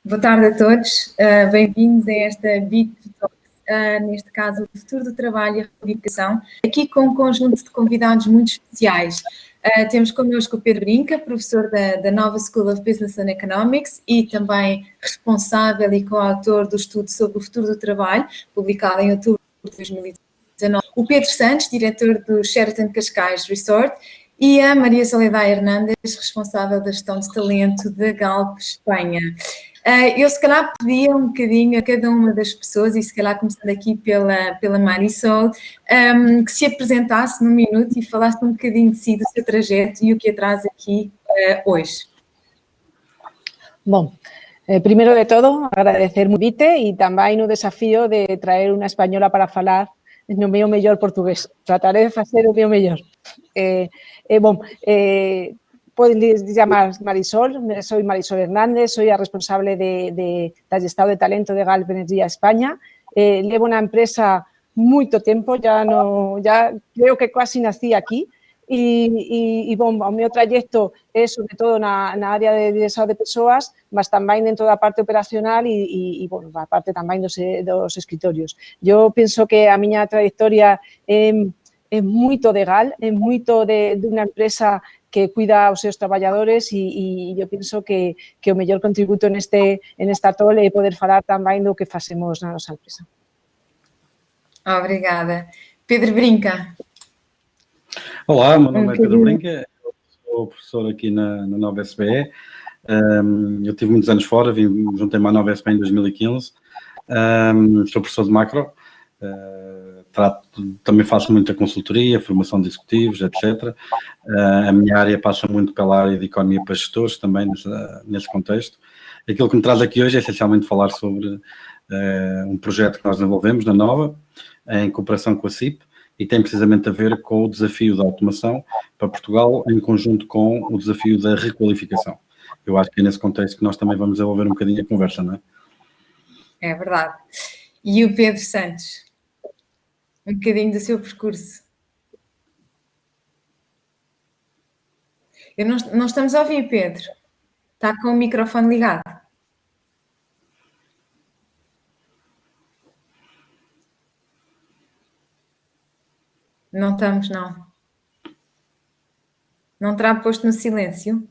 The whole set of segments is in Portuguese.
Boa tarde a todos, bem-vindos a esta Bit Talks, neste caso o futuro do trabalho e a requalificação, aqui com um conjunto de convidados muito especiais. Temos connosco o Pedro Brinca, professor da Nova School of Business and Economics e também responsável e coautor do estudo sobre o futuro do trabalho, publicado em outubro de 2019. O Pedro Santos, diretor do Sheraton Cascais Resort, e a Maria Soledad Hernández, responsável da gestão de talento da Galp Espanha. Eu se calhar pedia um bocadinho a cada uma das pessoas, e se calhar começando aqui pela Marisol, que se apresentasse num minuto e falasse um bocadinho de si, do seu trajeto e o que a traz aqui hoje. Bom, primeiro de todo, agradecer o convite e também o desafio de trazer uma espanhola para falar no meu melhor português. Trataré de fazer o meu melhor. Pueden llamar Marisol, soy Marisol Hernández, soy la responsable del estado de talento de Galp Energia España. Llevo una empresa muito tempo, ya creo que casi nací aquí. Bom, o meu trayecto é sobre todo na área de desarrollo de persoas, mas tamén dentro da parte operacional e bueno, a parte tamén dos escritorios. Eu penso que a miña trayectoria é moito de Galp, é moito de unha empresa que cuida aos seus traballadores e eu penso que o mellor contributo nesta tol é poder falar tamén do que facemos na nosa empresa. Obrigada. Pedro Brinca. Olá, meu nome é Pedro Brinca, eu sou professor aqui na Nova SBE. Eu tive muitos anos fora, juntei-me à Nova SBE em 2015. Sou professor de macro, também faço muita consultoria, formação de executivos, etc. A minha área passa muito pela área de economia para gestores, também nesse contexto. Aquilo que me traz aqui hoje é essencialmente falar sobre um projeto que nós desenvolvemos na Nova, em cooperação com a CIP, e tem precisamente a ver com o desafio da automação para Portugal, em conjunto com o desafio da requalificação. Eu acho que é nesse contexto que nós também vamos desenvolver um bocadinho a conversa, não é? É verdade. E o Pedro Santos? Um bocadinho do seu percurso. Não estamos a ouvir, Pedro. Está com o microfone ligado. Não estamos, não. Não terá posto no silêncio?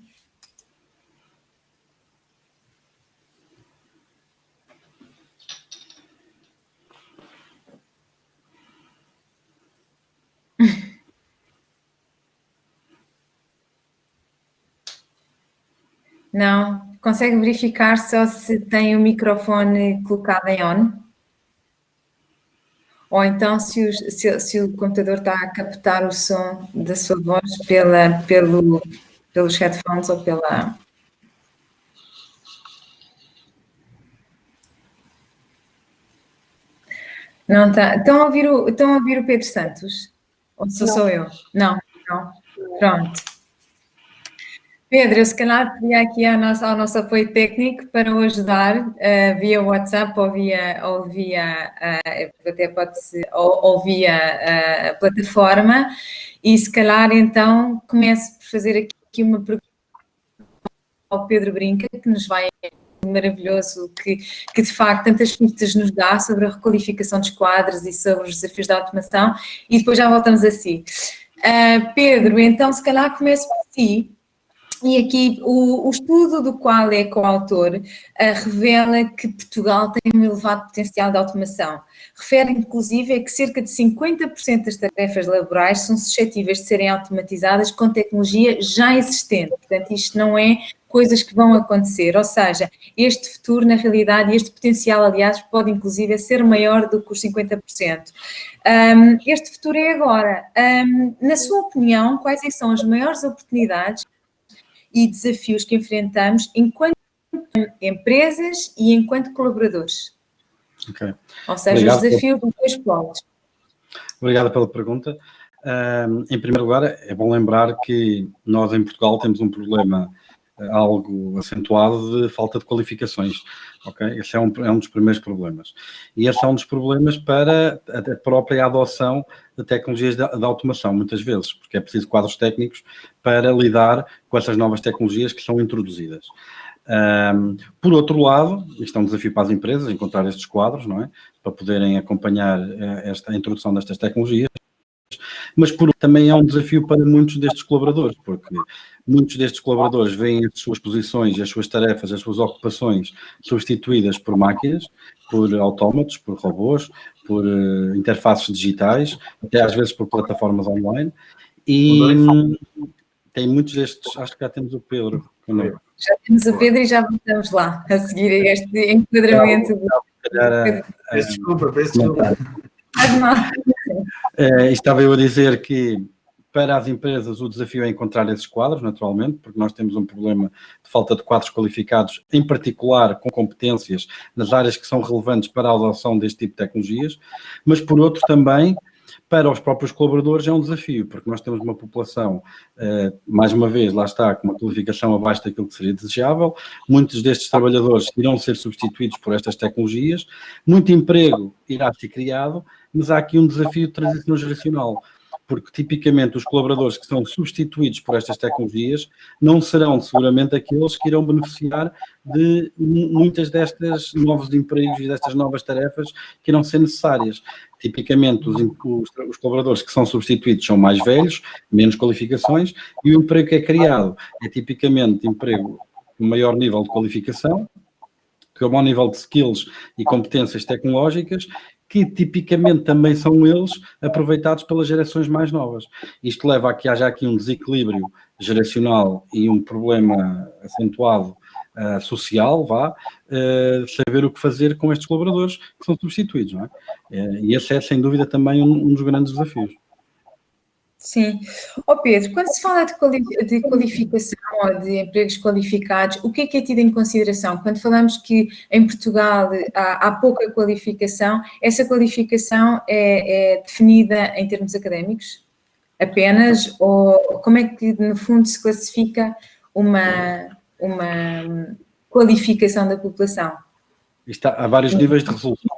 Não. Consegue verificar só se tem o microfone colocado em on? Ou então se o computador está a captar o som da sua voz pelos headphones ou pela... Não está. Estão a ouvir o Pedro Santos? Ou sou eu? Não. Pronto. Pedro, eu se calhar pedi aqui ao nosso apoio técnico para o ajudar via WhatsApp ou via a plataforma, e se calhar então começo por fazer aqui uma pergunta ao Pedro Brinca, que nos vai maravilhoso, que de facto tantas pistas nos dá sobre a requalificação dos quadros e sobre os desafios da automação, e depois já voltamos a si. Pedro, então se calhar começo por si. E aqui o estudo do qual é coautor revela que Portugal tem um elevado potencial de automação. Refere inclusive que cerca de 50% das tarefas laborais são suscetíveis de serem automatizadas com tecnologia já existente. Portanto, isto não é coisas que vão acontecer, ou seja, este futuro, na realidade, este potencial, aliás, pode inclusive ser maior do que os 50%. Este futuro é agora. Na sua opinião, quais são as maiores oportunidades e desafios que enfrentamos enquanto empresas e enquanto colaboradores? Okay. Ou seja, o desafio dos dois polos. Obrigado pela pergunta. Em primeiro lugar, é bom lembrar que nós em Portugal temos um problema algo acentuado de falta de qualificações, ok? Esse é um dos primeiros problemas. E esse é um dos problemas para a própria adoção de tecnologias de automação, muitas vezes, porque é preciso quadros técnicos para lidar com essas novas tecnologias que são introduzidas. Por outro lado, isto é um desafio para as empresas, encontrar estes quadros, não é? Para poderem acompanhar a introdução destas tecnologias, mas também é um desafio para muitos destes colaboradores, porque muitos destes colaboradores veem as suas posições, as suas tarefas, as suas ocupações substituídas por máquinas, por autómatos, por robôs, por interfaces digitais, até às vezes por plataformas online, e tem muitos destes, acho que já temos o Pedro. Já temos o Pedro e já voltamos lá, a seguir este enquadramento. Peço desculpa. Estava eu a dizer que para as empresas o desafio é encontrar esses quadros, naturalmente, porque nós temos um problema de falta de quadros qualificados, em particular com competências nas áreas que são relevantes para a adoção deste tipo de tecnologias, mas por outro também para os próprios colaboradores é um desafio, porque nós temos uma população, mais uma vez, lá está, com uma qualificação abaixo daquilo que seria desejável, muitos destes trabalhadores irão ser substituídos por estas tecnologias, muito emprego irá ser criado, mas há aqui um desafio de transição geracional, porque tipicamente os colaboradores que são substituídos por estas tecnologias não serão seguramente aqueles que irão beneficiar de muitas destas novos empregos e destas novas tarefas que irão ser necessárias. Tipicamente os colaboradores que são substituídos são mais velhos, menos qualificações, e o emprego que é criado é tipicamente emprego com maior nível de qualificação, com maior nível de skills e competências tecnológicas, que tipicamente também são eles aproveitados pelas gerações mais novas. Isto leva a que haja aqui um desequilíbrio geracional e um problema acentuado social, saber o que fazer com estes colaboradores que são substituídos, não é? E esse é, sem dúvida, também um dos grandes desafios. Sim. Pedro, quando se fala de qualificação ou de empregos qualificados, o que é tido em consideração? Quando falamos que em Portugal há pouca qualificação, essa qualificação é definida em termos académicos apenas, ou como é que no fundo se classifica uma qualificação da população? Há vários níveis de resolução.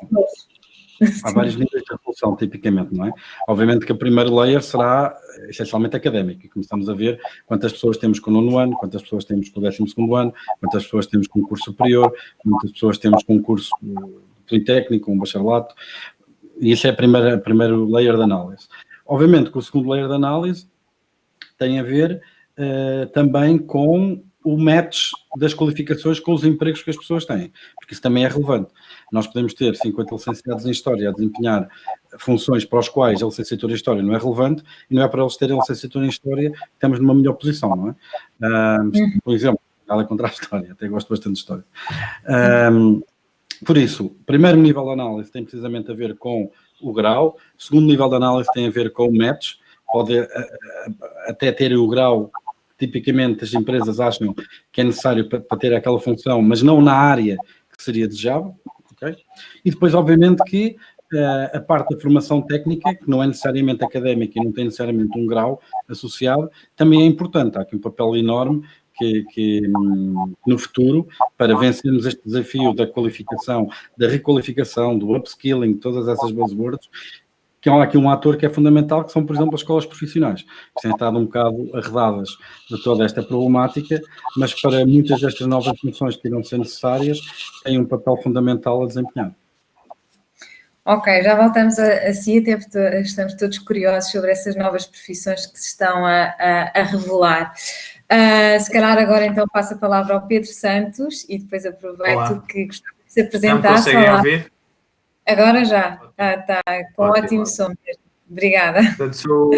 Há vários níveis de resolução, tipicamente, não é? Obviamente que a primeira layer será essencialmente académica. Começamos a ver quantas pessoas temos com o 9º ano, quantas pessoas temos com o 12º ano, quantas pessoas temos com o curso superior, quantas pessoas temos com o curso politécnico, um bacharelato. E isso é a primeira layer de análise. Obviamente que o segundo layer de análise tem a ver também com o match das qualificações com os empregos que as pessoas têm, porque isso também é relevante. Nós podemos ter 50 licenciados em História a desempenhar funções para as quais a licenciatura em História não é relevante, e não é para eles terem a licenciatura em História que estamos numa melhor posição, não é? Por exemplo, nada contra a História, até gosto bastante de História. Por isso, o primeiro nível de análise tem precisamente a ver com o grau, o segundo nível de análise tem a ver com o match, pode até ter o grau. Tipicamente as empresas acham que é necessário para ter aquela função, mas não na área que seria desejável, okay? E depois, obviamente, que a parte da formação técnica, que não é necessariamente académica e não tem necessariamente um grau associado, também é importante. Há aqui um papel enorme que no futuro, para vencermos este desafio da qualificação, da requalificação, do upskilling, todas essas buzzwords, que há aqui um ator que é fundamental, que são, por exemplo, as escolas profissionais, que têm estado um bocado arredadas de toda esta problemática, mas para muitas destas novas funções que irão ser necessárias, têm um papel fundamental a desempenhar. Ok, já voltamos a si, até porque estamos todos curiosos sobre essas novas profissões que se estão a revelar. Se calhar agora então passo a palavra ao Pedro Santos e depois aproveito que gostava de se apresentar. Já me conseguem ouvir? Agora já, está com ótimo som. Obrigada. Portanto, sou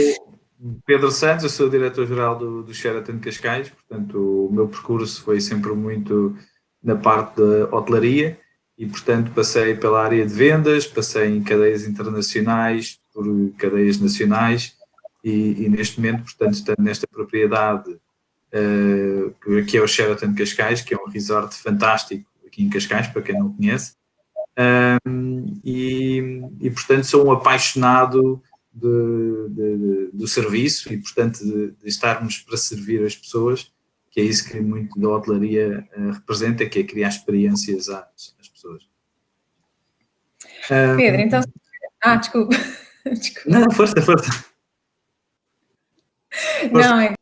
Pedro Santos, eu sou diretor-geral do Sheraton Cascais, portanto o meu percurso foi sempre muito na parte da hotelaria e, portanto, passei pela área de vendas, passei em cadeias internacionais, por cadeias nacionais e neste momento, portanto, estando nesta propriedade que é o Sheraton Cascais, que é um resort fantástico aqui em Cascais, para quem não conhece. E portanto sou um apaixonado do serviço e portanto de estarmos para servir as pessoas, que é isso que muito da hotelaria representa, que é criar experiências às pessoas. Pedro, então... desculpa. Não, força. Não, é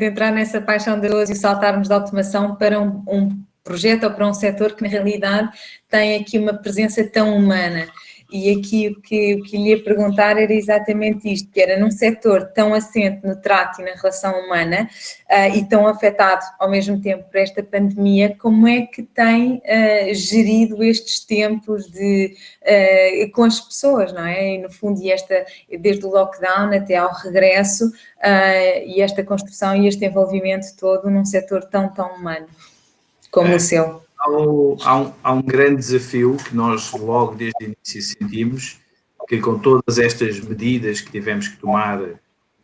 entrar nessa paixão das pessoas e saltarmos da automação para um projeto ou para um setor que na realidade tem aqui uma presença tão humana. E aqui o que lhe ia perguntar era exatamente isto, que era num setor tão assente no trato e na relação humana e tão afetado ao mesmo tempo por esta pandemia, como é que tem gerido estes tempos com as pessoas, não é? E no fundo, desde o lockdown até ao regresso, e esta construção e este envolvimento todo num setor tão humano como o seu. Há um grande desafio que nós logo desde o início sentimos, que com todas estas medidas que tivemos que tomar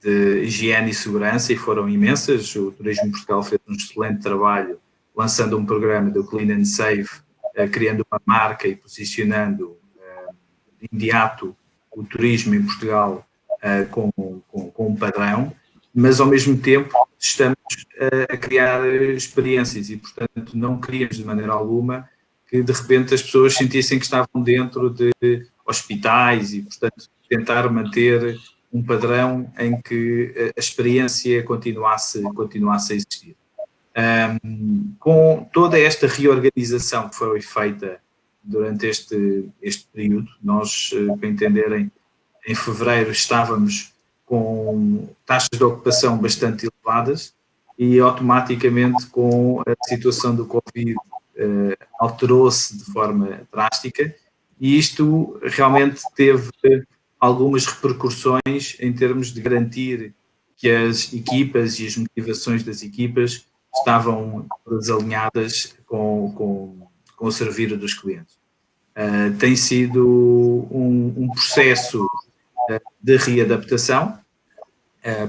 de higiene e segurança, e foram imensas, o Turismo Portugal fez um excelente trabalho lançando um programa do Clean and Safe, criando uma marca e posicionando de imediato o turismo em Portugal com um padrão, mas ao mesmo tempo estamos a criar experiências e, portanto, não queríamos de maneira alguma que de repente as pessoas sentissem que estavam dentro de hospitais e, portanto, tentar manter um padrão em que a experiência continuasse a existir. Com toda esta reorganização que foi feita durante este período, nós, para entenderem, em fevereiro estávamos com taxas de ocupação bastante elevadas e automaticamente com a situação do Covid alterou-se de forma drástica e isto realmente teve algumas repercussões em termos de garantir que as equipas e as motivações das equipas estavam desalinhadas com o servir dos clientes. Tem sido um processo de readaptação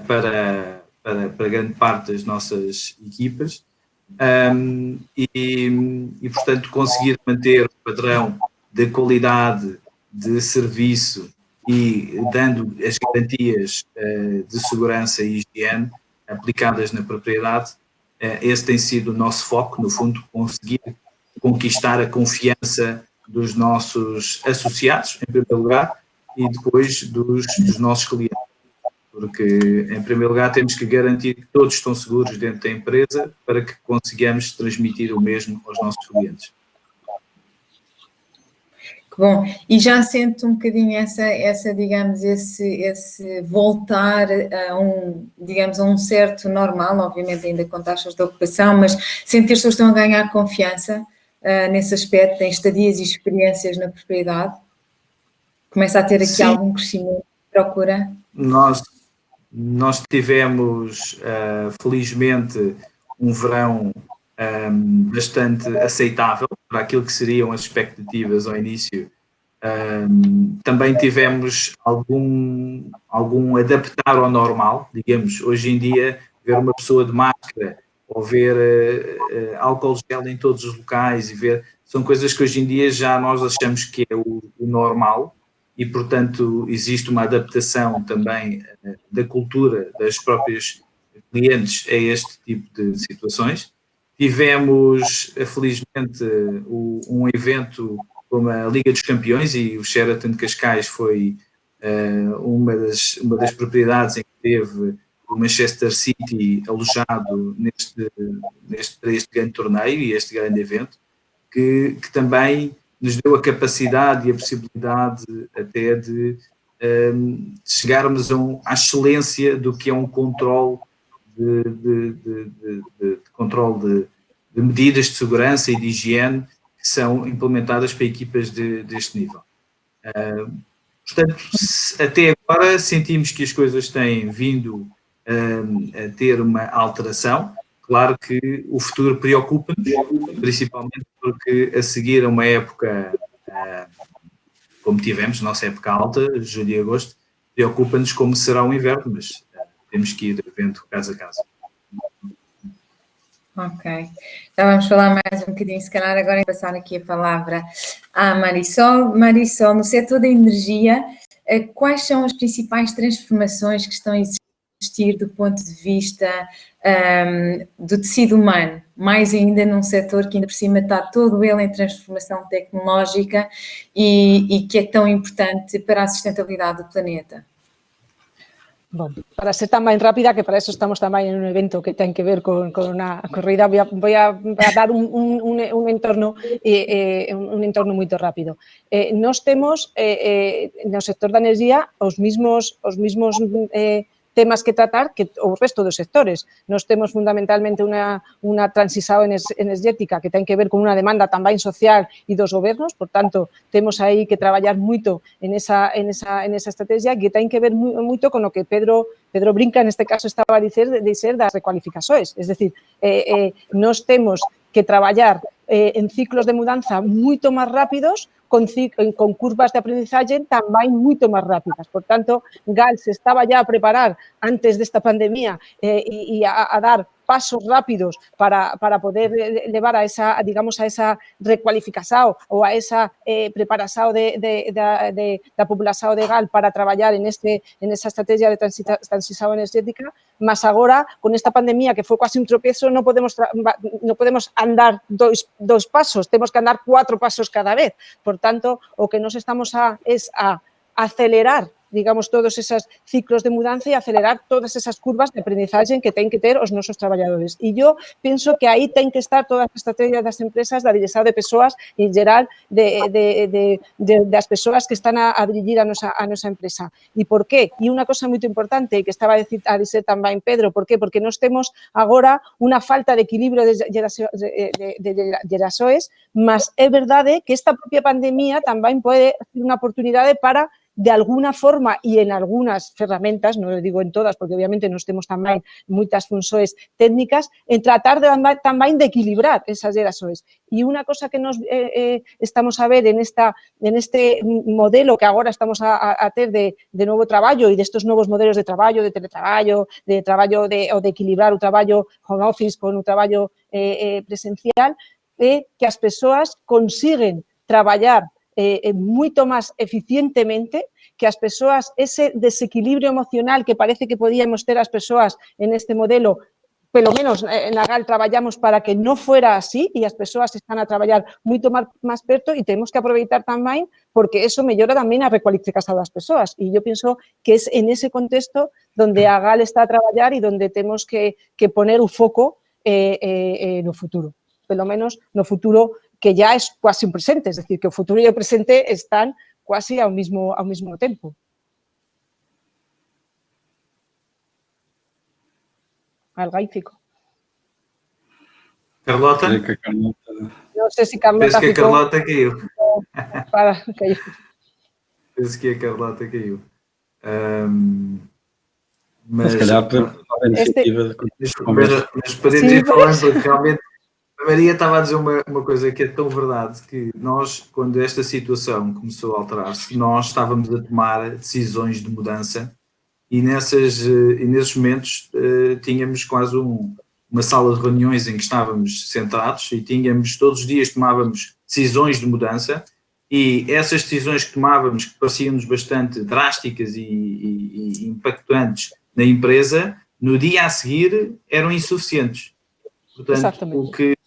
para grande parte das nossas equipas e, portanto, conseguir manter o padrão de qualidade de serviço e dando as garantias de segurança e higiene aplicadas na propriedade, esse tem sido o nosso foco, no fundo, conseguir conquistar a confiança dos nossos associados, em primeiro lugar, e depois dos nossos clientes. Porque, em primeiro lugar, temos que garantir que todos estão seguros dentro da empresa para que consigamos transmitir o mesmo aos nossos clientes. Que bom. E já sento um bocadinho digamos, esse voltar a um certo normal, obviamente ainda com taxas de ocupação, mas sente que as pessoas estão a ganhar confiança nesse aspecto, em estadias e experiências na propriedade? Começa a ter aqui Sim. Algum crescimento de procura? Nós tivemos, felizmente, um verão bastante aceitável para aquilo que seriam as expectativas ao início. Também tivemos algum adaptar ao normal, digamos, hoje em dia, ver uma pessoa de máscara ou ver álcool gel em todos os locais e ver, são coisas que hoje em dia já nós achamos que é o normal. E, portanto, existe uma adaptação também da cultura das próprias clientes a este tipo de situações. Tivemos, felizmente, um evento como a Liga dos Campeões e o Sheraton de Cascais foi uma das propriedades em que teve o Manchester City alojado para este grande torneio e este grande evento, que também nos deu a capacidade e a possibilidade até de chegarmos à excelência do que é um controle de medidas de segurança e de higiene que são implementadas para equipas deste nível. Portanto, até agora sentimos que as coisas têm vindo a ter uma alteração. Claro que o futuro preocupa-nos, principalmente porque a seguir a uma época, como tivemos, nossa época alta, julho e agosto, preocupa-nos como será o inverno, mas temos que ir vendo caso a caso. Ok. Então vamos falar mais um bocadinho, se calhar agora passar aqui a palavra à Marisol. Marisol, no setor da energia, quais são as principais transformações que estão a existir do ponto de vista do tecido humano, mais ainda num setor que ainda por cima está todo ele em transformação tecnológica e que é tão importante para a sustentabilidade do planeta? Bom, para ser tan máis rápida, que para eso estamos tamén en un evento que ten que ver con unha corrida, voy a dar un entorno moito rápido. Nós temos no sector da enerxía os mismos temas que tratar que o resto dos sectores. Nós temos fundamentalmente unha transición enerxética que ten que ver con unha demanda tamén social e dos gobernos, por tanto, temos aí que traballar moito en esa estrategia que ten que ver moito con o que Pedro Brinca, neste caso, estaba a dicer de ser das recualificações. Es decir, nós temos que traballar en ciclos de mudanza moito máis rápidos, con curvas de aprendizaje tamén moito máis rápidas. Por tanto, GAL se estaba ya a preparar antes desta pandemia e a dar pasos rápidos para poder levar a esa, digamos, a esa recualificación ou a esa preparación da población de GAL para traballar en esa estrategia de transición energética, mas agora, con esta pandemia que foi quase un tropezo, non podemos andar dos pasos, temos que andar 4 pasos cada vez. Por tanto, o que nos estamos a acelerar, digamos, todos esos ciclos de mudanza e acelerar todas esas curvas de aprendizaje que ten que ter os nosos traballadores. E eu penso que aí ten que estar toda a estrategia das empresas, da dirección de persoas e, en geral, das persoas que están a dirigir a nosa empresa. E por qué? E unha cosa moito importante que estaba a dizer tamén Pedro, por qué? Porque nós temos agora unha falta de equilibrio de xerasoes, mas é verdade que esta propia pandemia tamén pode ser unha oportunidade para, de alguna forma e en algunhas ferramentas, non digo en todas, porque obviamente nos temos tamén moitas funções técnicas, en tratar tamén de equilibrar esas xerasoes. E unha cosa que nos estamos a ver en este modelo que agora estamos a ter de novo traballo e destes novos modelos de traballo, de teletraballo, ou de equilibrar o traballo home office con o traballo presencial, é que as persoas consiguen traballar moito máis eficientemente, que as persoas, ese desequilibrio emocional que parece que podíamos ter as persoas en este modelo, pelo menos na GAL traballamos para que non fuera así e as persoas están a traballar moito máis perto e temos que aproveitar tamén porque eso mellora tamén a recualificación das persoas e eu penso que é en ese contexto donde a GAL está a traballar e donde temos que poner o foco no futuro, pelo menos no futuro que ya es quase un presente, es decir, que o futuro e o presente están quase ao mesmo tempo. Algaifico. Carlota? Non sei se Carlota ficou. Penso que a Carlota caiu. Caiu. Penso que a Carlota caiu. Mas, se calhar, a iniciativa... Mas podemos ir falando, porque realmente a Maria estava a dizer uma coisa que é tão verdade, que nós, quando esta situação começou a alterar-se, nós estávamos a tomar decisões de mudança e nesses momentos tínhamos quase uma sala de reuniões em que estávamos sentados e tínhamos, todos os dias tomávamos decisões de mudança e essas decisões que tomávamos, que pareciam-nos bastante drásticas e impactantes na empresa, no dia a seguir eram insuficientes. Portanto, exatamente. O que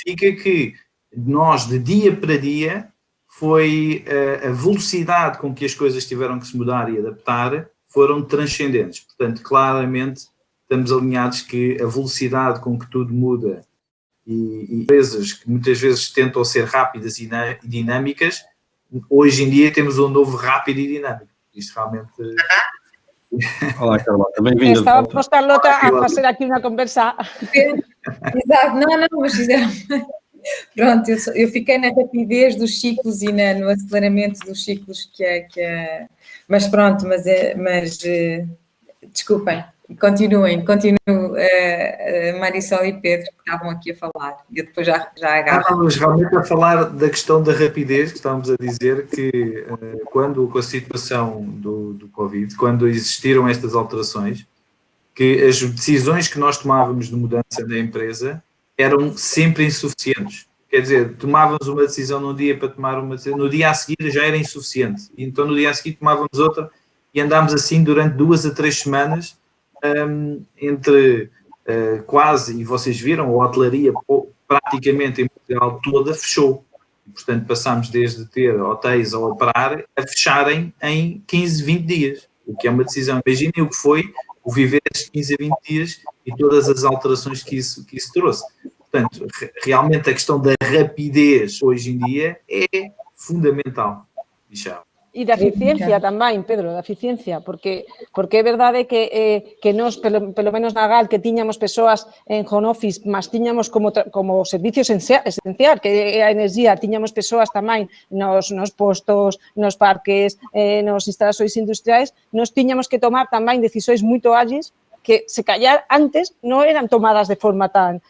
significa que nós, de dia para dia, foi a velocidade com que as coisas tiveram que se mudar e adaptar foram transcendentes. Portanto, claramente estamos alinhados que a velocidade com que tudo muda e empresas que muitas vezes tentam ser rápidas e dinâmicas, hoje em dia temos um novo rápido e dinâmico. Isto realmente... Olá, Carlota, bem-vinda. Estávamos, Carlota, a fazer aqui uma conversa. Exato, não, mas pronto, eu fiquei na rapidez dos ciclos e no aceleramento dos ciclos que é... Mas pronto, mas desculpem, continuem, Marisol e Pedro que estavam aqui a falar, eu depois já agarro. Estávamos realmente a falar da questão da rapidez, que estávamos a dizer que quando com a situação do Covid, quando existiram estas alterações, que as decisões que nós tomávamos de mudança na empresa eram sempre insuficientes. Quer dizer, tomávamos uma decisão num dia para tomar uma decisão, no dia a seguir já era insuficiente. Então no dia a seguir tomávamos outra e andámos assim durante 2 a 3 semanas entre quase, e vocês viram, a hotelaria praticamente em Portugal toda fechou. E, portanto, passámos desde ter hotéis a operar a fecharem em 15, 20 dias. o que é uma decisão. Imaginem o que foi o viver estes 15 a 20 dias e todas as alterações que isso trouxe. Portanto, realmente a questão da rapidez hoje em dia é fundamental. E da eficiencia tamén, Pedro, da eficiencia, porque é verdade que nós, pelo menos na GAL, que tiñamos persoas en home office, mas tiñamos como servicio esencial, que a enerxía, tiñamos persoas tamén nos postos, nos parques, nos instalações industriais, nos tiñamos que tomar tamén decisións moito ágiles que se callar antes non eran tomadas de forma tan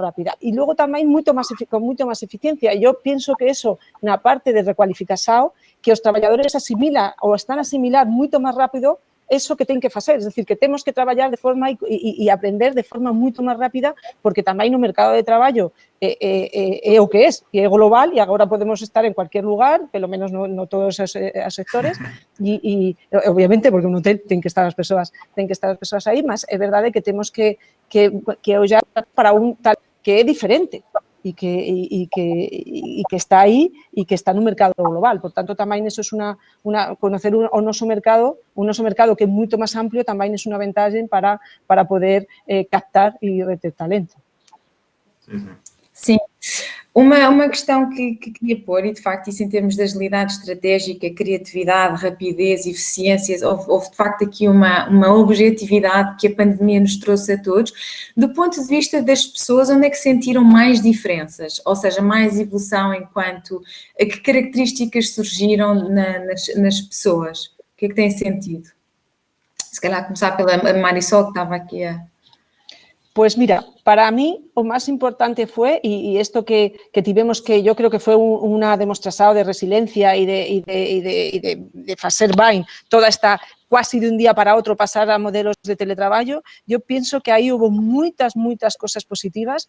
rápida. E logo tamén con moito máis eficiencia. E eu penso que eso, na parte de recualificación, que os traballadores asimilan ou están a asimilar moito máis rápido eso que ten que facer, es decir, que temos que traballar de forma e aprender de forma moito máis rápida, porque tamén no mercado de traballo é o que é global e agora podemos estar en cualquier lugar, pelo menos no todos os sectores, e obviamente porque un hotel ten que estar as persoas aí, mas é verdade que temos que ollar para un tal que é diferente, e que está aí e que está no mercado global. Por tanto, tamén eso é conocer o noso mercado que é moito máis amplio, tamén é unha vantaxe para poder captar e reter talento. Sim. Uma questão que queria pôr, e de facto isso em termos de agilidade estratégica, criatividade, rapidez, eficiência, houve de facto aqui uma objetividade que a pandemia nos trouxe a todos. Do ponto de vista das pessoas, onde é que sentiram mais diferenças? Ou seja, mais evolução enquanto a que características surgiram nas pessoas? O que é que têm sentido? Se calhar começar pela Marisol, que estava aqui a... Pues mira, para mí o más importante fue, y esto que tivemos que yo creo que fue una demostración de resiliencia y de facer ben toda esta casi de un día para otro pasar a modelos de teletraballo, yo pienso que aí hubo moitas cosas positivas,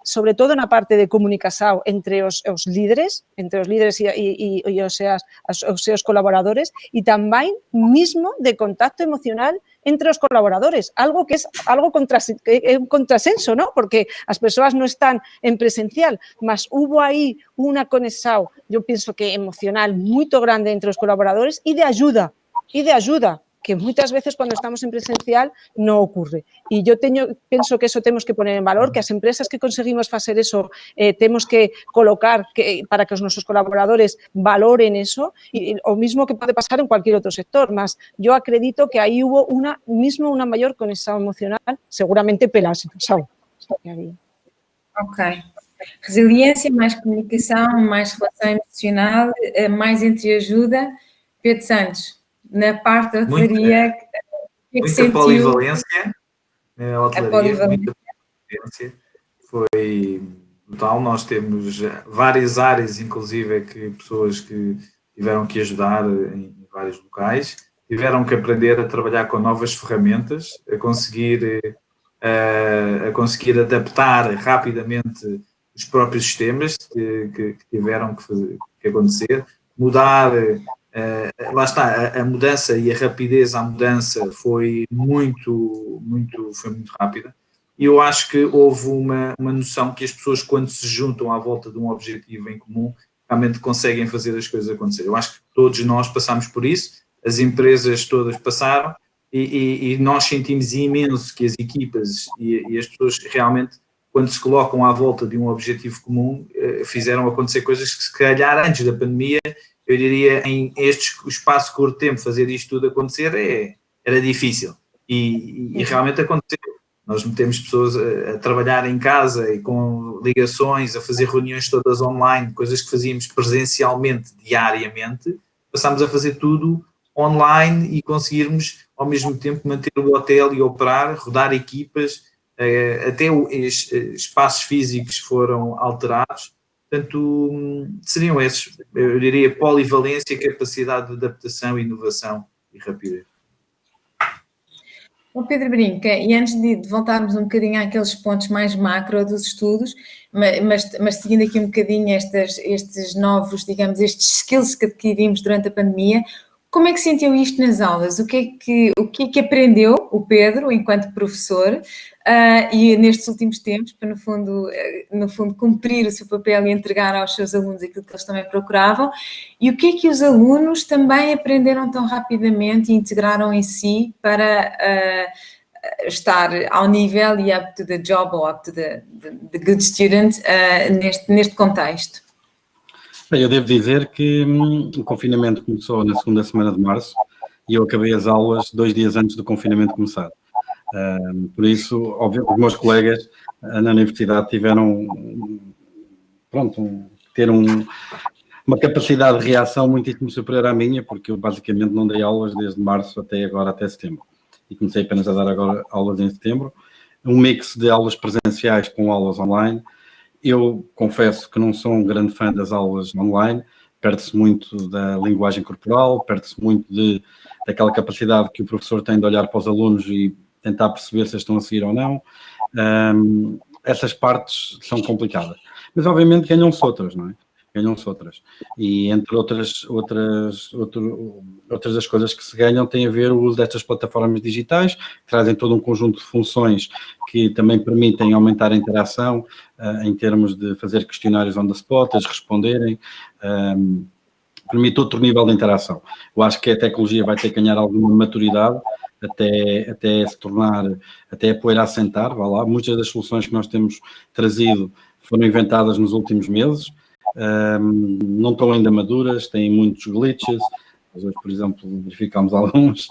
sobre todo na parte de comunicación entre os líderes e os seus colaboradores, e tamén mismo de contacto emocional entre os colaboradores, algo que é algo contrasenso, ¿no? Porque as persoas non están en presencial, mas hubo aí unha conexión, eu penso que emocional moito grande entre os colaboradores e de ajuda, que moitas veces cando estamos en presencial non ocorre. E eu penso que eso temos que poner en valor, que as empresas que conseguimos facer eso temos que colocar para que os nosos colaboradores valoren eso, e o mismo que pode pasar en cualquier outro sector, mas eu acredito que aí hubo unha maior conexión emocional, seguramente pela situación que había. Ok. Resiliência, mais comunicação, mais relação emocional, mais entreajuda. Pedro Santos, na parte da hotelaria, muita polivalência, a hotelaria, muita polivalência, foi total. Nós temos várias áreas, inclusive que pessoas que tiveram que ajudar em vários locais, tiveram que aprender a trabalhar com novas ferramentas, a conseguir adaptar rapidamente os próprios sistemas que tiveram que acontecer, mudar. Lá está, a mudança e a rapidez à mudança foi muito rápida, e eu acho que houve uma noção que as pessoas, quando se juntam à volta de um objetivo em comum, realmente conseguem fazer as coisas acontecer. Eu acho que todos nós passamos por isso, as empresas todas passaram, e nós sentimos imenso que as equipas e as pessoas realmente, quando se colocam à volta de um objetivo comum, fizeram acontecer coisas que se calhar antes da pandemia, eu diria, em este espaço curto de tempo, fazer isto tudo acontecer era difícil, e realmente aconteceu. Nós metemos pessoas a trabalhar em casa e com ligações, a fazer reuniões todas online, coisas que fazíamos presencialmente diariamente, passámos a fazer tudo online e conseguirmos ao mesmo tempo manter o hotel e operar, rodar equipas, até os espaços físicos foram alterados. Portanto, seriam esses, eu diria, polivalência, capacidade de adaptação, inovação e rapidez. Bom, Pedro Brinca, e antes de voltarmos um bocadinho àqueles pontos mais macro dos estudos, mas seguindo aqui um bocadinho estes novos, digamos, estes skills que adquirimos durante a pandemia, Como é que sentiu isto nas aulas? O que é que aprendeu o Pedro, enquanto professor, e nestes últimos tempos, para no fundo cumprir o seu papel e entregar aos seus alunos aquilo que eles também procuravam, e o que é que os alunos também aprenderam tão rapidamente e integraram em si para estar ao nível e up to the job ou up to the good student neste contexto? Bem, eu devo dizer que o confinamento começou na segunda semana de março e eu acabei as aulas 2 dias antes do confinamento começar. Por isso, os meus colegas na universidade tiveram, uma capacidade de reação muitíssimo superior à minha, porque eu basicamente não dei aulas desde março até agora, até setembro. E comecei apenas a dar agora aulas em setembro. Um mix de aulas presenciais com aulas online. Eu confesso que não sou um grande fã das aulas online, perde-se muito da linguagem corporal, perde-se muito daquela capacidade que o professor tem de olhar para os alunos e tentar perceber se eles estão a seguir ou não. Essas partes são complicadas. Mas, obviamente, ganham-se outras, não é? Ganham-se outras. E, entre outras das coisas que se ganham tem a ver o uso destas plataformas digitais, que trazem todo um conjunto de funções que também permitem aumentar a interação, em termos de fazer questionários on the spot, eles responderem, permite outro nível de interação. Eu acho que a tecnologia vai ter que ganhar alguma maturidade até se tornar, até a poeira assentar, vá lá. Muitas das soluções que nós temos trazido foram inventadas nos últimos meses, não estão ainda maduras, têm muitos glitches. Nós hoje, por exemplo, verificamos alguns,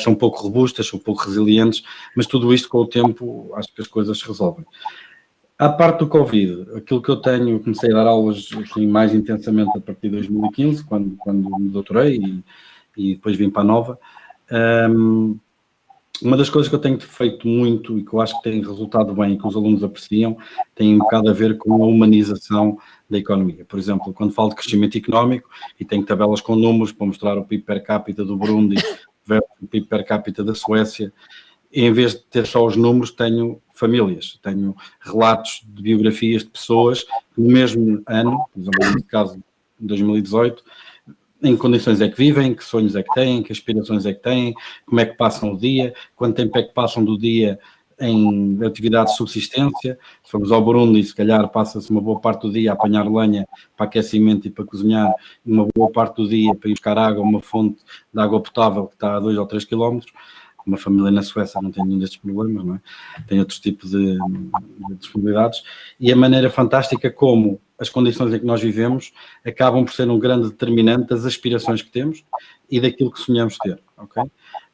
são pouco robustas, são pouco resilientes, mas tudo isto com o tempo acho que as coisas se resolvem. À parte do Covid, aquilo que eu comecei a dar aulas assim, mais intensamente a partir de 2015, quando me doutorei e depois vim para a Nova. Uma das coisas que eu tenho feito muito e que eu acho que tem resultado bem e que os alunos apreciam, tem um bocado a ver com a humanização da economia. Por exemplo, quando falo de crescimento económico e tenho tabelas com números para mostrar o PIB per capita do Burundi versus o PIB per capita da Suécia, em vez de ter só os números, tenho famílias, tenho relatos de biografias de pessoas que no mesmo ano, por exemplo, no caso de 2018, em que condições é que vivem, que sonhos é que têm, que aspirações é que têm, como é que passam o dia, quanto tempo é que passam do dia em atividade de subsistência. Se formos ao Burundi, se calhar passa-se uma boa parte do dia a apanhar lenha para aquecimento e para cozinhar, e uma boa parte do dia para ir buscar água, uma fonte de água potável que está a 2 ou 3 quilómetros. Uma família na Suécia não tem nenhum destes problemas, não é? Tem outros tipos de disponibilidades. E a maneira fantástica como as condições em que nós vivemos acabam por ser um grande determinante das aspirações que temos e daquilo que sonhamos ter, ok?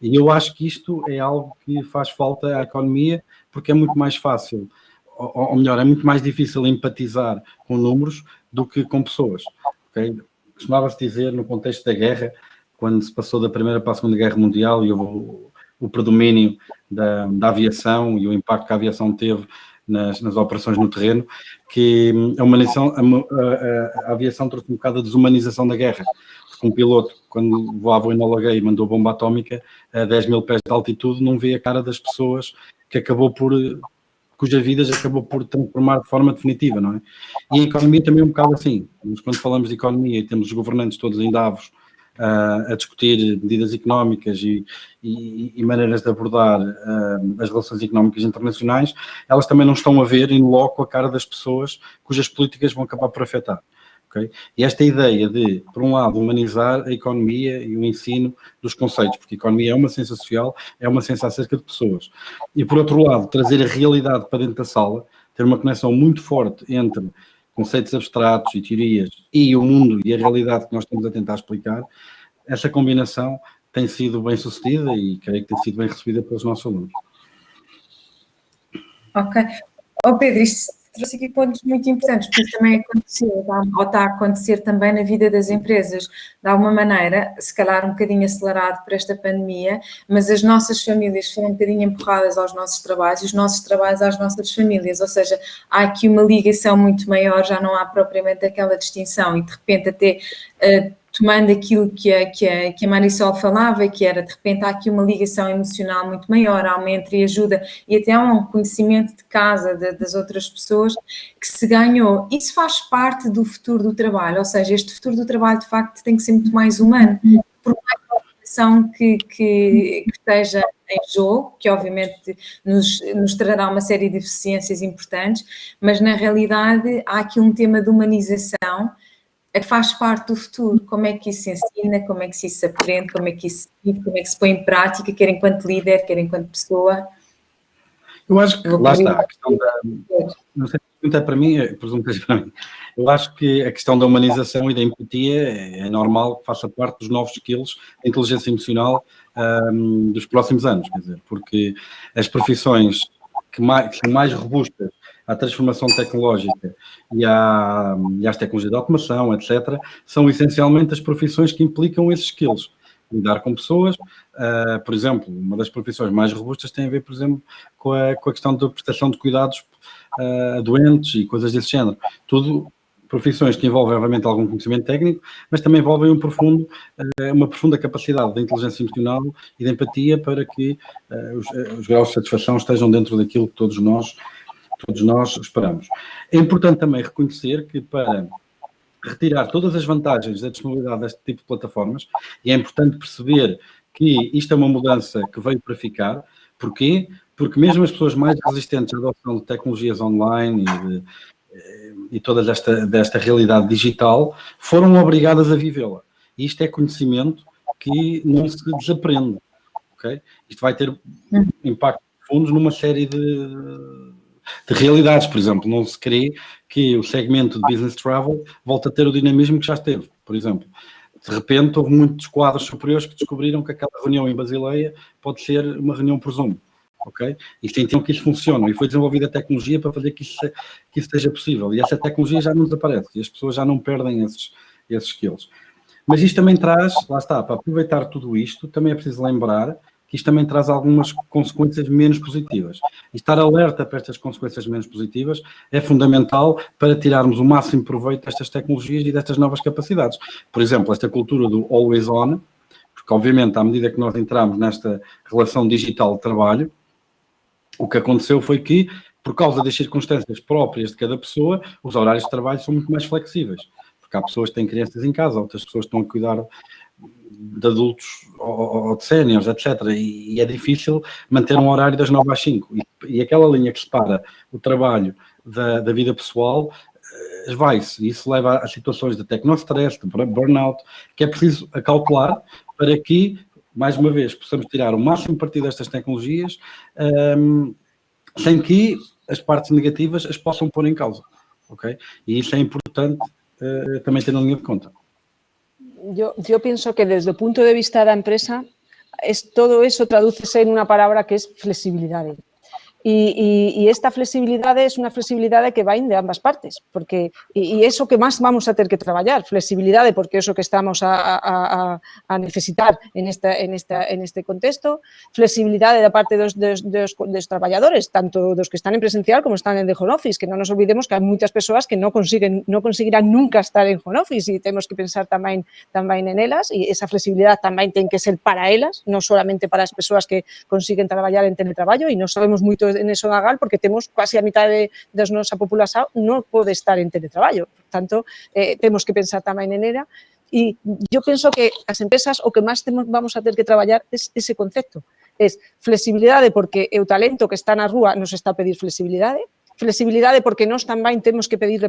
E eu acho que isto é algo que faz falta à economia, porque é muito mais fácil, ou melhor, é muito mais difícil empatizar com números do que com pessoas, ok? Costumava-se dizer, no contexto da guerra, quando se passou da Primeira para a Segunda Guerra Mundial e houve o predomínio da aviação e o impacto que a aviação teve nas operações no terreno, que a aviação trouxe um bocado a desumanização da guerra. Porque um piloto, quando voava o Enola Gay e mandou bomba atómica a 10 mil pés de altitude, não vê a cara das pessoas cujas vidas acabou por transformar de forma definitiva, não é? E a economia também é um bocado assim. Quando falamos de economia e temos os governantes todos em Davos a discutir medidas económicas e maneiras de abordar as relações económicas internacionais, elas também não estão a ver in loco a cara das pessoas cujas políticas vão acabar por afetar. Okay? E esta ideia de, por um lado, humanizar a economia e o ensino dos conceitos, porque a economia é uma ciência social, é uma ciência acerca de pessoas. E, por outro lado, trazer a realidade para dentro da sala, ter uma conexão muito forte entre conceitos abstratos e teorias e o mundo e a realidade que nós estamos a tentar explicar, essa combinação tem sido bem sucedida e creio que tem sido bem recebida pelos nossos alunos. Ok. Pedro, isto trouxe aqui pontos muito importantes, porque isso também aconteceu, ou está a acontecer também na vida das empresas, de alguma maneira, se calhar um bocadinho acelerado por esta pandemia, mas as nossas famílias foram um bocadinho empurradas aos nossos trabalhos e os nossos trabalhos às nossas famílias, ou seja, há aqui uma ligação muito maior, já não há propriamente aquela distinção e de repente até tomando aquilo que a Marisol falava, que era de repente há aqui uma ligação emocional muito maior, há uma entreajuda e até há um conhecimento de casa das outras pessoas que se ganhou. Isso faz parte do futuro do trabalho, ou seja, este futuro do trabalho de facto tem que ser muito mais humano, por mais organização que esteja em jogo, que obviamente nos trará uma série de eficiências importantes, mas na realidade há aqui um tema de humanização que faz parte do futuro. Como é que isso se ensina, como é que isso se aprende, como é que isso se vive, como é que se põe em prática, quer enquanto líder, quer enquanto pessoa. Eu acho que, lá está, a questão da... Não sei se pergunta para mim, presumo que para mim. Eu acho que a questão da humanização e da empatia é normal que faça parte dos novos skills da inteligência emocional dos próximos anos, quer dizer, porque as profissões que são mais robustas à transformação tecnológica e às tecnologias de automação, etc., são essencialmente as profissões que implicam esses skills. Lidar com pessoas, por exemplo, uma das profissões mais robustas tem a ver, por exemplo, com a questão da prestação de cuidados a doentes e coisas desse género. Tudo profissões que envolvem, obviamente, algum conhecimento técnico, mas também envolvem uma profunda capacidade de inteligência emocional e de empatia para que os graus de satisfação estejam dentro daquilo que todos nós esperamos. É importante também reconhecer que para retirar todas as vantagens da disponibilidade deste tipo de plataformas, e é importante perceber que isto é uma mudança que veio para ficar. Porquê? Porque mesmo as pessoas mais resistentes à adoção de tecnologias online e toda desta realidade digital foram obrigadas a vivê-la. E isto é conhecimento que não se desaprende. Okay? Isto vai ter impacto profundo numa série de realidades. Por exemplo, não se crê que o segmento de business travel volte a ter o dinamismo que já esteve. Por exemplo, de repente houve muitos quadros superiores que descobriram que aquela reunião em Basileia pode ser uma reunião por Zoom. Okay? E sentiam que isso funciona. E foi desenvolvida a tecnologia para fazer que isso seja possível. E essa tecnologia já não desaparece. E as pessoas já não perdem esses skills. Mas isto também traz, lá está, para aproveitar tudo isto, também é preciso lembrar que isto também traz algumas consequências menos positivas. E estar alerta para estas consequências menos positivas é fundamental para tirarmos o máximo proveito destas tecnologias e destas novas capacidades. Por exemplo, esta cultura do always on, porque obviamente à medida que nós entramos nesta relação digital de trabalho, o que aconteceu foi que, por causa das circunstâncias próprias de cada pessoa, os horários de trabalho são muito mais flexíveis. Porque há pessoas que têm crianças em casa, outras pessoas que estão a cuidar de adultos ou de séniores, etc. E é difícil manter um horário das 9 às 5. E aquela linha que separa o trabalho da vida pessoal vai-se. E isso leva a situações de tecnostress, de burnout, que é preciso acautelar para que, mais uma vez, possamos tirar o máximo partido destas tecnologias sem que as partes negativas as possam pôr em causa. Okay? E isso é importante também ter na linha de conta. Yo pienso que desde el punto de vista de la empresa, todo eso tradúcese en una palabra que es flexibilidad. Y esta flexibilidad es una flexibilidad que va de ambas partes, porque y eso que más vamos a tener que trabajar, flexibilidad porque eso que estamos a necesitar en este contexto, flexibilidad de la parte de los trabajadores, tanto los que están en presencial como están en home office, que no nos olvidemos que hay muchas personas que no conseguirán nunca estar en home office y tenemos que pensar también en ellas, y esa flexibilidad también tiene que ser para ellas, no solamente para las personas que consiguen trabajar en teletrabajo, y no sabemos mucho en eso de Gal porque tenemos casi a mitad de nuestra población no puede estar en teletrabajo. Por tanto, tenemos que pensar también en ella. Y yo pienso que las empresas o que más vamos a tener que trabajar es ese concepto. Es flexibilidad porque el talento que está en la rúa nos está a pedir flexibilidad porque nós tamén temos que pedir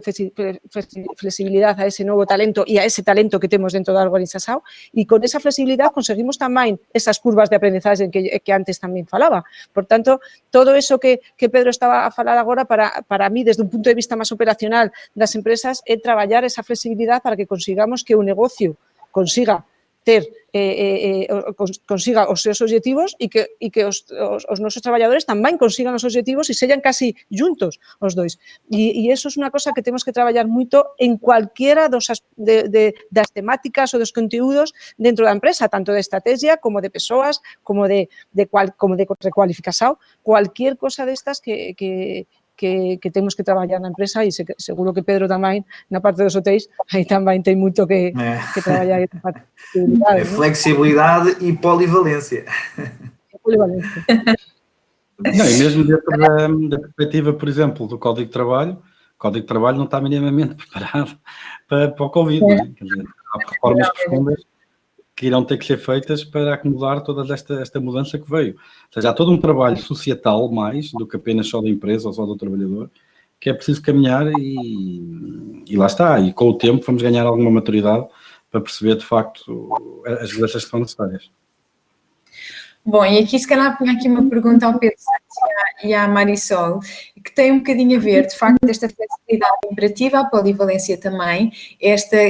flexibilidade a ese novo talento e a ese talento que temos dentro da organización, e con esa flexibilidade conseguimos tamén esas curvas de aprendizaje que antes tamén falaba. Por tanto, todo eso que Pedro estaba a falar agora, para mí, desde un punto de vista máis operacional das empresas, é traballar esa flexibilidade para que consigamos que o negocio consiga os seus objetivos e que os nosos traballadores tamén consigan os objetivos e sellan casi juntos os dois. E eso é unha cosa que temos que traballar moito en cualquiera das temáticas ou dos conteúdos dentro da empresa, tanto de estrategia como de persoas, como de recualificación, cualquier cosa destas que temos que traballar na empresa, e seguro que Pedro tamén, na parte dos hotéis, aí tamén tem moito que traballar. Flexibilidade e polivalência. Polivalência. Não, e mesmo dentro da perspectiva, por exemplo, do Código de Trabalho, o Código de Trabalho não está minimamente preparado para o Covid. Quer dizer, há reformas profundas que irão ter que ser feitas para acomodar toda esta mudança que veio. Ou seja, há todo um trabalho societal mais do que apenas só da empresa ou só do trabalhador, que é preciso caminhar e lá está. E com o tempo vamos ganhar alguma maturidade para perceber, de facto, as mudanças que são necessárias. Bom, e aqui se calhar ponho aqui uma pergunta ao Pedro Santos e à Marisol, que tem um bocadinho a ver, de facto, esta flexibilidade imperativa, a polivalência também,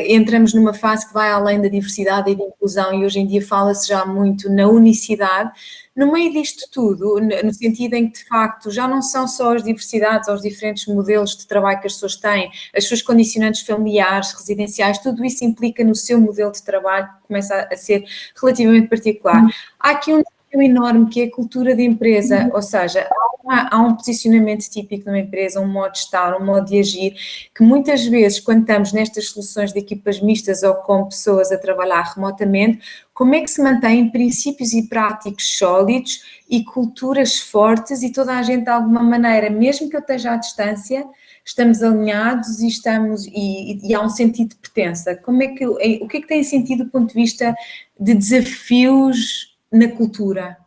entramos numa fase que vai além da diversidade e da inclusão e hoje em dia fala-se já muito na unicidade. No meio disto tudo, no sentido em que, de facto, já não são só as diversidades ou os diferentes modelos de trabalho que as pessoas têm, as suas condicionantes familiares, residenciais, tudo isso implica no seu modelo de trabalho, que começa a ser relativamente particular. Há aqui um desafio enorme que é a cultura de empresa, ou seja, há um posicionamento típico numa empresa, um modo de estar, um modo de agir, que muitas vezes, quando estamos nestas soluções de equipas mistas ou com pessoas a trabalhar remotamente, como é que se mantêm princípios e práticos sólidos e culturas fortes e toda a gente de alguma maneira, mesmo que eu esteja à distância, estamos alinhados e há um sentido de pertença. O que é que tem sentido do ponto de vista de desafios na cultura?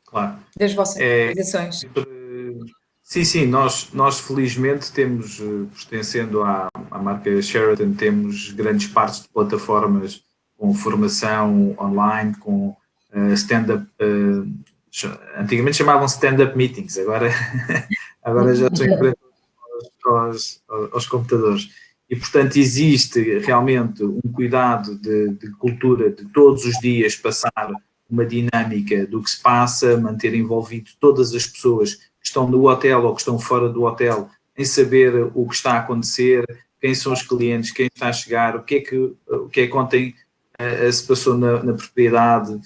Claro. Das vossas organizações? Sim, nós felizmente temos, pertencendo à marca Sheraton, temos grandes partes de plataformas com formação online, com stand-up, antigamente chamavam stand-up meetings, agora já estão em frente aos computadores. E, portanto, existe realmente um cuidado de cultura de todos os dias passar uma dinâmica do que se passa, manter envolvido todas as pessoas que estão no hotel ou que estão fora do hotel em saber o que está a acontecer, quem são os clientes, quem está a chegar, o que é que ontem se passou na propriedade,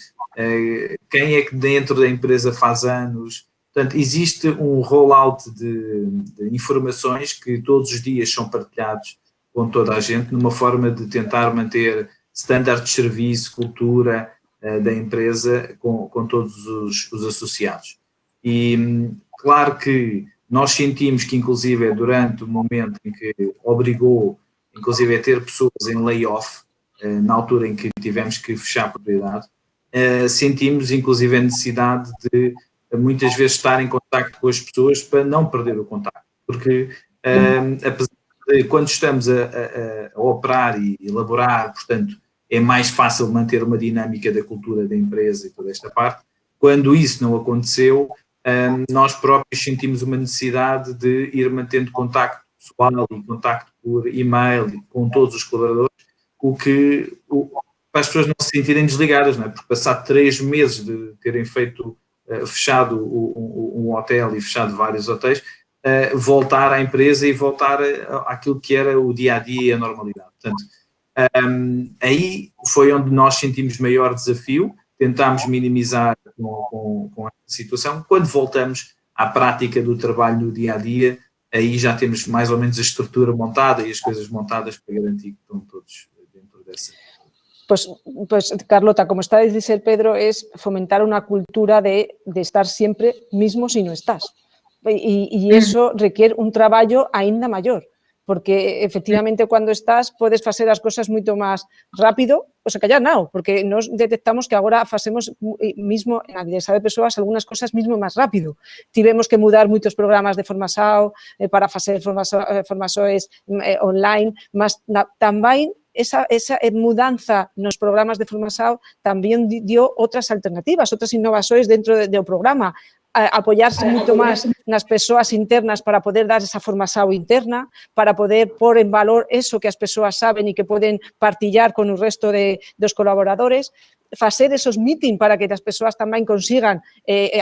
quem é que dentro da empresa faz anos. Portanto, existe um rollout de informações que todos os dias são partilhados com toda a gente, numa forma de tentar manter standard de serviço, cultura da empresa com todos os associados. E claro que nós sentimos que, inclusive, durante o momento em que obrigou, inclusive, a ter pessoas em layoff, na altura em que tivemos que fechar a propriedade, sentimos, inclusive, a necessidade de muitas vezes estar em contacto com as pessoas para não perder o contacto, porque apesar de quando estamos a operar e elaborar, portanto, é mais fácil manter uma dinâmica da cultura da empresa e toda esta parte. Quando isso não aconteceu, nós próprios sentimos uma necessidade de ir mantendo contacto pessoal e contacto por e-mail com todos os colaboradores, para as pessoas não se sentirem desligadas, não é? Porque passar 3 meses de terem fechado um hotel e fechado vários hotéis, voltar à empresa e voltar àquilo que era o dia-a-dia e a normalidade. Portanto, aí foi onde nós sentimos maior desafio, tentámos minimizar com essa situação. Quando voltamos à prática do trabalho no dia-a-dia, aí já temos mais ou menos a estrutura montada e as coisas montadas para garantir que estão todos dentro dessa. Pues Carlota, como está a dizer Pedro, es fomentar una cultura de estar siempre mismo si no estás. Y eso requiere un traballo ainda maior, porque efectivamente cuando estás podes facer as cosas moito máis rápido, o sea, que ya non, porque nos detectamos que agora facemos mismo na diversidade de persoas algunas cosas mismo máis rápido. Tivemos que mudar moitos programas de formación para facer formações online, mas tamén esa mudanza nos programas de formación tamén dio outras alternativas, outras innovações dentro do programa, apoyarse moito máis nas persoas internas para poder dar esa formación interna, para poder pôr en valor eso que as persoas saben e que poden partillar con o resto dos colaboradores, facer esos meeting para que as persoas tamén consigan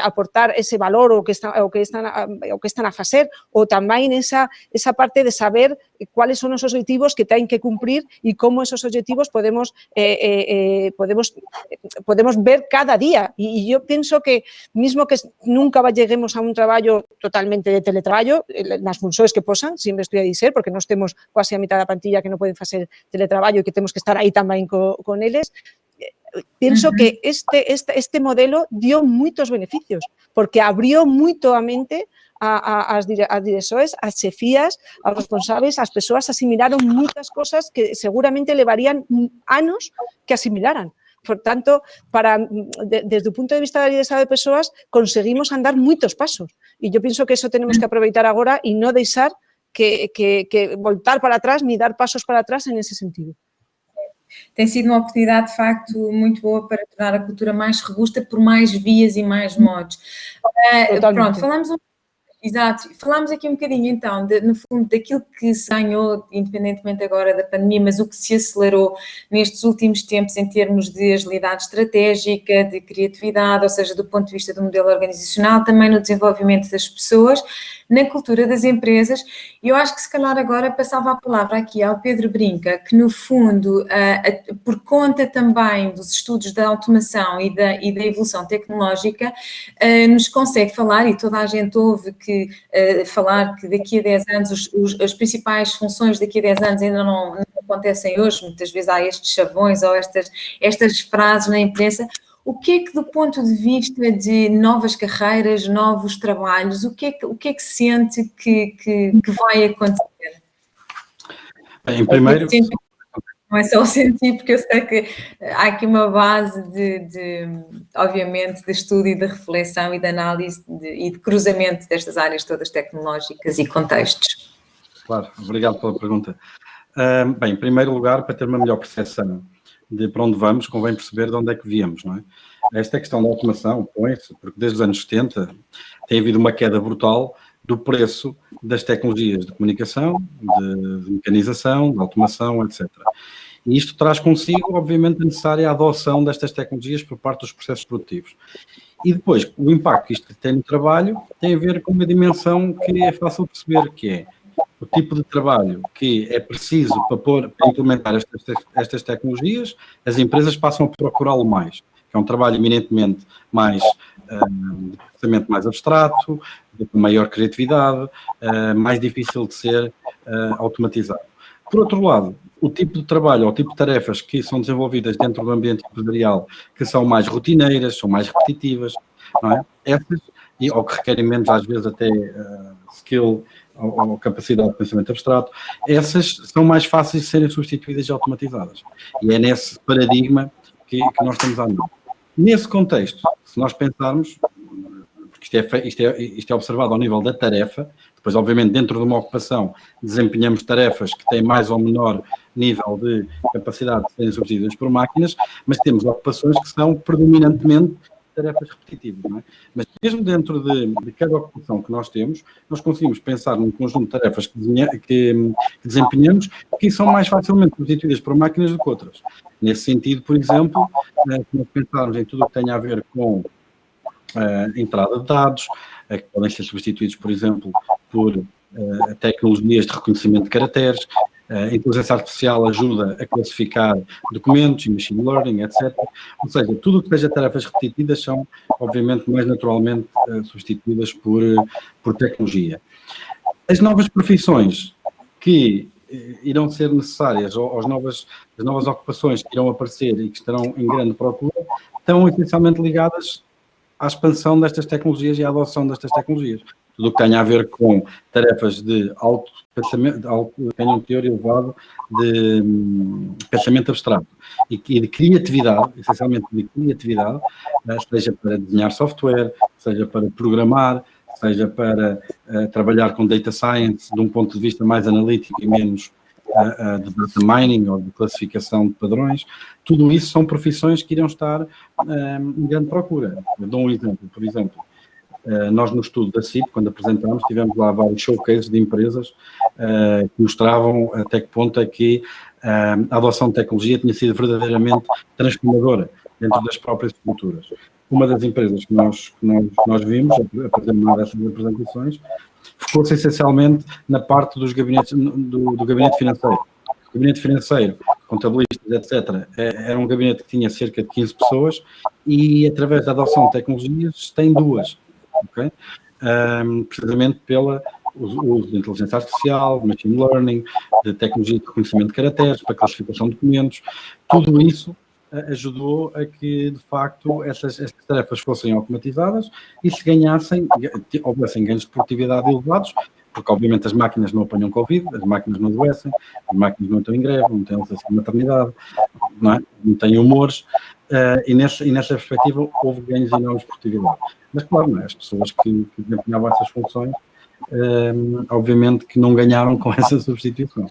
aportar ese valor o que están a facer, ou tamén esa parte de saber cuáles son os objetivos que ten que cumprir e como esos objetivos podemos ver cada día. E eu penso que, mismo que nunca lleguemos a un traballo totalmente de teletraballo, nas funções que posan, sempre estou a dizer, porque nós temos quase a mitad da plantilla que non poden facer teletraballo e que temos que estar aí tamén con eles, penso que este modelo dio moitos beneficios, porque abrió moito a mente as direcções, as chefias, aos responsáveis, as pessoas assimilaron muitas coisas que seguramente levarían anos que asimilaran. Por tanto, desde o punto de vista da liderança de persoas, conseguimos andar moitos pasos. E eu penso que eso tenemos que aproveitar agora e non deixar que voltar para atrás ni dar pasos para atrás en ese sentido. Tem sido uma oportunidade, de facto, muito boa para tornar a cultura mais robusta por mais vias e mais modos. Pronto, falámos aqui um bocadinho, então, no fundo, daquilo que se ganhou, independentemente agora da pandemia, mas o que se acelerou nestes últimos tempos em termos de agilidade estratégica, de criatividade, ou seja, do ponto de vista do modelo organizacional, também no desenvolvimento das pessoas, na cultura das empresas. E eu acho que se calhar agora passava a palavra aqui ao Pedro Brinca, que no fundo, por conta também dos estudos da automação e da evolução tecnológica, nos consegue falar, e toda a gente ouve que falar que daqui a 10 anos, as principais funções daqui a 10 anos ainda não acontecem hoje, muitas vezes há estes chavões ou estas frases na imprensa. O que é que, do ponto de vista de novas carreiras, novos trabalhos, o que é que sente que vai acontecer? Em primeiro... Não é só o sentir, porque eu sei que há aqui uma base obviamente, de estudo e de reflexão e de análise e de cruzamento destas áreas todas tecnológicas e contextos. Claro, obrigado pela pergunta. Bem, em primeiro lugar, para ter uma melhor percepção de para onde vamos, convém perceber de onde é que viemos, não é? Esta questão da automação põe-se, porque desde os anos 70 tem havido uma queda brutal do preço das tecnologias de comunicação, de mecanização, de automação, etc. E isto traz consigo, obviamente, a necessária adoção destas tecnologias por parte dos processos produtivos. E depois, o impacto que isto tem no trabalho tem a ver com uma dimensão que é fácil perceber, que é o tipo de trabalho que é preciso para implementar estas tecnologias, as empresas passam a procurá-lo mais. É um trabalho eminentemente mais, de pensamento mais abstrato, de maior criatividade, mais difícil de ser automatizado. Por outro lado, o tipo de trabalho ou o tipo de tarefas que são desenvolvidas dentro do ambiente empresarial, que são mais rotineiras, são mais repetitivas, não é? Essas, ou que requerem menos, às vezes, até skill ou capacidade de pensamento abstrato, essas são mais fáceis de serem substituídas e automatizadas. E é nesse paradigma que nós estamos a andar. Nesse contexto, se nós pensarmos, porque isto é observado ao nível da tarefa, depois, obviamente, dentro de uma ocupação, desempenhamos tarefas que têm mais ou menor nível de capacidade de serem substituídas por máquinas, mas temos ocupações que são predominantemente tarefas repetitivas, não é? Mas mesmo dentro de cada ocupação que nós temos, nós conseguimos pensar num conjunto de tarefas que desempenhamos que são mais facilmente substituídas por máquinas do que outras. Nesse sentido, por exemplo, se nós pensarmos em tudo o que tem a ver com entrada de dados, que podem ser substituídos, por exemplo, por tecnologias de reconhecimento de caracteres, a inteligência artificial ajuda a classificar documentos, machine learning, etc. Ou seja, tudo o que seja tarefas repetitivas são, obviamente, mais naturalmente substituídas por tecnologia. As novas profissões que irão ser necessárias, ou as novas ocupações que irão aparecer e que estarão em grande procura, estão essencialmente ligadas à expansão destas tecnologias e à adoção destas tecnologias. Tudo o que tenha a ver com tarefas de alto pensamento, tenham um teor elevado de pensamento abstrato e de criatividade, essencialmente de criatividade, seja para desenhar software, seja para programar, seja para trabalhar com data science de um ponto de vista mais analítico e menos de data mining ou de classificação de padrões. Tudo isso são profissões que irão estar em grande procura. Eu dou um exemplo, por exemplo. Nós no estudo da CIP, quando apresentámos, tivemos lá vários showcases de empresas que mostravam até que ponto é que a adoção de tecnologia tinha sido verdadeiramente transformadora dentro das próprias estruturas. Uma das empresas que nós vimos, a fazer uma dessas apresentações, focou-se essencialmente na parte dos gabinetes, do gabinete financeiro. O gabinete financeiro, contabilistas, etc., era um gabinete que tinha cerca de 15 pessoas e, através da adoção de tecnologias, tem duas. Okay? Precisamente pelo uso de inteligência artificial, de machine learning, de tecnologia de reconhecimento de caracteres, para classificação de documentos, tudo isso ajudou a que, de facto, essas tarefas fossem automatizadas e se houvessem ganhos de produtividade elevados, porque, obviamente, as máquinas não apanham Covid, as máquinas não adoecem, as máquinas não estão em greve, não têm licença de maternidade, não têm humores, e nessa perspectiva houve ganhos enormes de produtividade. Mas, claro, as pessoas que desempenhavam essas funções, obviamente que não ganharam com essa substituição.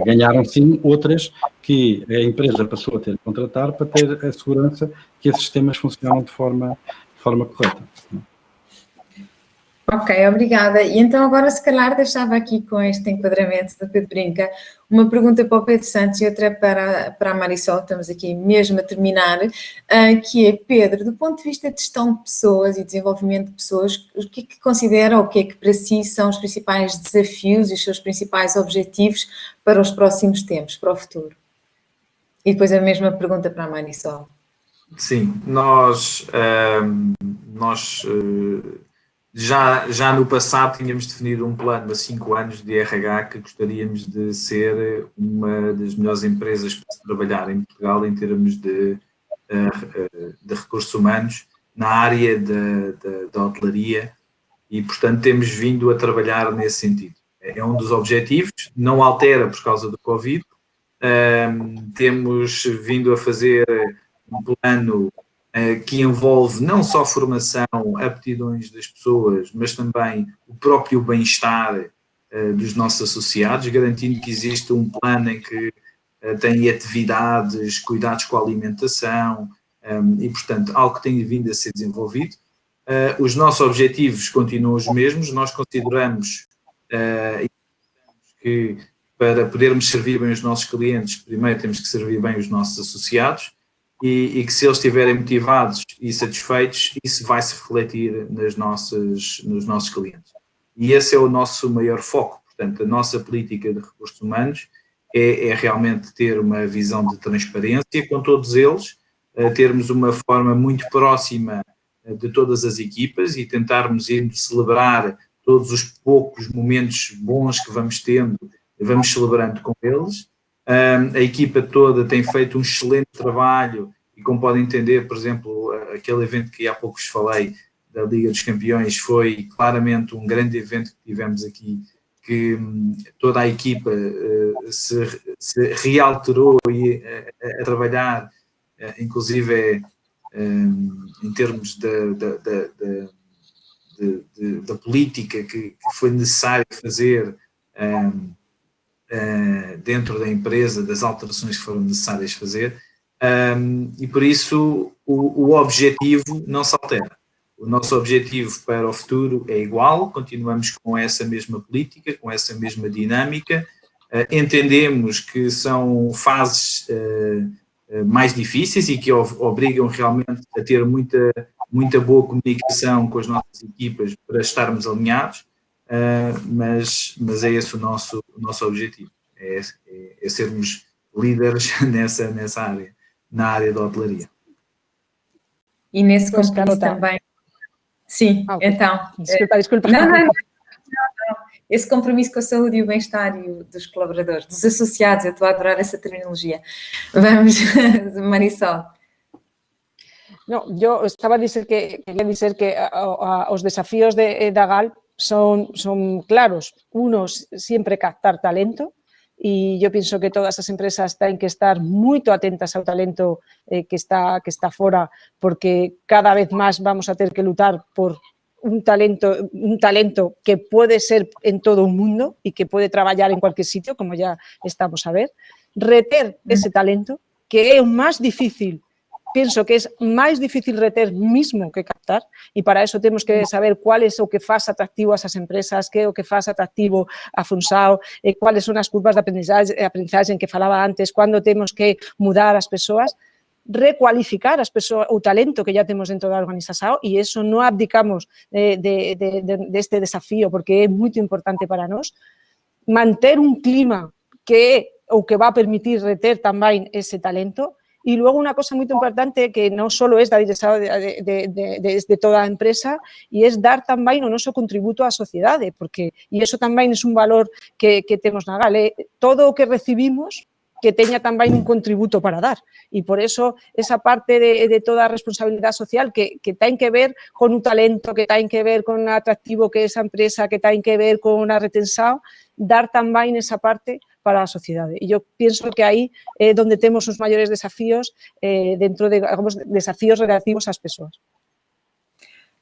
Ganharam, sim, outras que a empresa passou a ter que contratar para ter a segurança que esses sistemas funcionam de forma correta. Ok, obrigada. E então agora, se calhar, deixava aqui com este enquadramento do Pedro Brinca uma pergunta para o Pedro Santos e outra para a Marisol, estamos aqui mesmo a terminar, que é, Pedro, do ponto de vista de gestão de pessoas e desenvolvimento de pessoas, o que é que considera ou o que é que para si são os principais desafios e os seus principais objetivos para os próximos tempos, para o futuro? E depois a mesma pergunta para a Marisol. Sim, nós já no passado tínhamos definido um plano a 5 anos de RH que gostaríamos de ser uma das melhores empresas para se trabalhar em Portugal em termos de recursos humanos na área da hotelaria e, portanto, temos vindo a trabalhar nesse sentido. É um dos objetivos, não altera por causa do Covid. Temos vindo a fazer um plano que envolve não só formação, aptidões das pessoas, mas também o próprio bem-estar dos nossos associados, garantindo que existe um plano em que tem atividades, cuidados com a alimentação e, portanto, algo que tem vindo a ser desenvolvido. Os nossos objetivos continuam os mesmos, nós consideramos que para podermos servir bem os nossos clientes, primeiro temos que servir bem os nossos associados, e que se eles estiverem motivados e satisfeitos, isso vai se refletir nos nossos clientes. E esse é o nosso maior foco. Portanto, a nossa política de recursos humanos é realmente ter uma visão de transparência com todos eles, termos uma forma muito próxima de todas as equipas e tentarmos ir celebrar todos os poucos momentos bons que vamos tendo, vamos celebrando com eles. A equipa toda tem feito um excelente trabalho e, como podem entender, por exemplo, aquele evento que há pouco vos falei da Liga dos Campeões foi claramente um grande evento que tivemos aqui, que toda a equipa se realterou a trabalhar, inclusive em termos da política que foi necessário fazer dentro da empresa, das alterações que foram necessárias fazer, e por isso o objetivo não se altera. O nosso objetivo para o futuro é igual, continuamos com essa mesma política, com essa mesma dinâmica, entendemos que são fases mais difíceis e que obrigam realmente a ter muita boa comunicação com as nossas equipas para estarmos alinhados, mas é esse o nosso objetivo, é sermos líderes nessa área, na área da hotelaria. E nesse compromisso também... Sim, então... Desculpa. Não. Esse compromisso com a saúde e o bem-estar dos colaboradores, dos associados, eu estou a adorar essa terminologia. Vamos, Marisol. No, yo estaba quería decir que os desafíos da GALP son claros. Uno, siempre captar talento, y yo pienso que todas as empresas tienen que estar moito atentas ao talento que está fora, porque cada vez máis vamos a ter que lutar por un talento que puede ser en todo o mundo y que puede traballar en cualquier sitio, como ya estamos a ver. Reter ese talento, que é o máis difícil. Pienso que é máis difícil reter mismo que captar, e para eso temos que saber cuál é o que faz atractivo a esas empresas, que é o que faz atractivo a Funsao, cuáles son as curvas de aprendizaje que falaba antes, cando temos que mudar as persoas, recualificar as persoas, o talento que ya temos dentro da organización, e eso non abdicamos deste desafío, porque é moito importante para nós. Manter un clima que é o que va a permitir reter tamén ese talento. Y luego una cosa muy importante que no solo es de toda a empresa, y es dar tamén o noso contributo á sociedade, porque, e iso tamén é un valor que temos na GAL, todo o que recibimos que teña tamén un contributo para dar. E por eso esa parte de toda a responsabilidade social que ten que ver con un talento, que ten que ver con o atractivo que é esa empresa, que ten que ver con a retención, dar tamén esa parte para a sociedade. E eu penso que aí é onde temos os maiores desafíos dentro de alguns desafíos relativos ás persoas.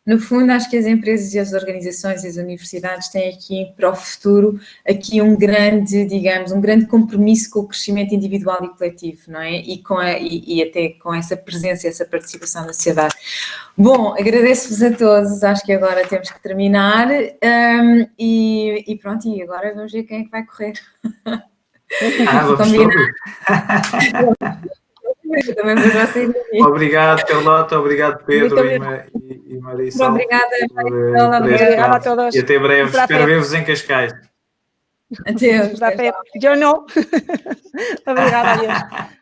No fundo, acho que as empresas e as organizações e as universidades têm aqui, para o futuro, aqui um grande, digamos, um grande compromisso com o crescimento individual e coletivo, não é? E até com essa presença, essa participação na sociedade. Bom, agradeço-vos a todos, acho que agora temos que terminar e pronto, e agora vamos ver quem é que vai correr. Vamos todos. Também vos vocês. Obrigado, Carlota, obrigado, Pedro e Marisol. Obrigada, Marisol. Obrigada a todos. E até breve. Espero ver-vos em Cascais. Adeus. Eu não. Obrigada, adiós.